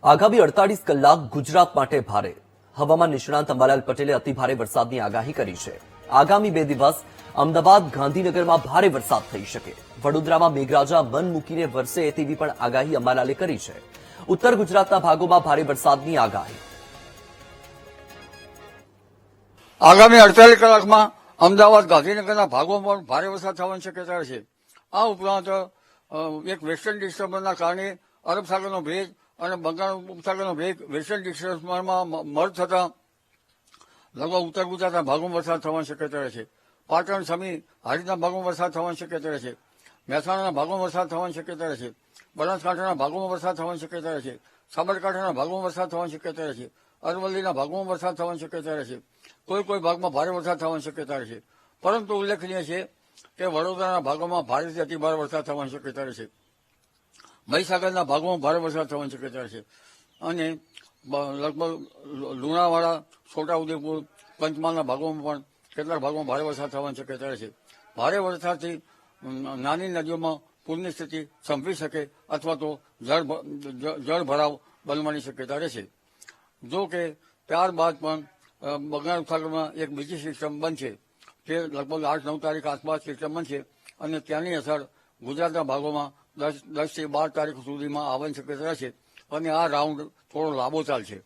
આગામી 48 કલાક ગુજરાત માટે ભારે. હવામાન નિષ્ણાંત અંબાલાલ પટેલે અતિભારે વરસાદની આગાહી કરી છે. આગામી 2 દિવસ અમદાવાદ, ગાંધીનગરમાં ભારે વરસાદ થઈ શકે. વડોદરામાં મેઘરાજા મન મૂકીને વરસે તેવી પણ આગાહી અંબાલાલે કરી છે. ઉત્તર ગુજરાતના ભાગોમાં ભારે વરસાદની આગાહી. આગામી 48 કલાકમાં અમદાવાદ, ગાંધીનગરના ભાગોમાં ભારે વરસાદ થવાની શક્યતા છે. આ ઉપરાંત એક વેસ્ટર્ન ડિસ્ટર્બન્સના કારણે અરબ સાગરનો ભેજ અને બંગાળ ઉપસાગરનો ભેજ વેસ્ટર્ન ડિસ્ટર્બન્સમાં મર્જ થતા લગભગ ઉત્તર ગુજરાતના ભાગોમાં વરસાદ થવાની શક્યતા છે. પાટણ, સમી, હારીજના ભાગોમાં વરસાદ થવાની શક્યતા છે. મહેસાણાના ભાગોમાં વરસાદ થવાની શક્યતા છે. બનાસકાંઠાના ભાગોમાં વરસાદ થવાની શક્યતા છે. સાબરકાંઠાના ભાગોમાં વરસાદ થવાની શક્યતા છે. અરવલ્લીના ભાગોમાં વરસાદ થવાની શક્યતા છે. કોઈ ભાગમાં ભારે વરસાદ થવાની શક્યતા છે. પરંતુ ઉલ્લેખનીય છે કે વડોદરાના ભાગોમાં ભારેથી અતિભારે વરસાદ થવાની શક્યતા છે. મહીસાગરના ભાગોમાં ભારે વરસાદ થવાની શક્યતા છે. અને લગભગ લુણાવાડા, છોટાઉદેપુર, પંચમહાલના ભાગોમાં પણ કેટલાક ભાગોમાં ભારે વરસાદ થવાની શક્યતા છે. ભારે વરસાદથી નાની નદીઓમાં પૂરની સ્થિતિ સંભવી શકે અથવા તો જળ ભરાવ બનવાની શક્યતા રહેશે. જો કે ત્યારબાદ પણ બંગાળ ઉપસાગરમાં એક બીજી સિસ્ટમ બનશે. તે લગભગ 8-9 તારીખ આસપાસ સિસ્ટમ બનશે અને ત્યાંની અસર ગુજરાતના ભાગોમાં 10 થી 12 તારીખ સુધીમાં આવવાની શક્યતા છે અને આ રાઉન્ડ થોડો લાંબો ચાલશે.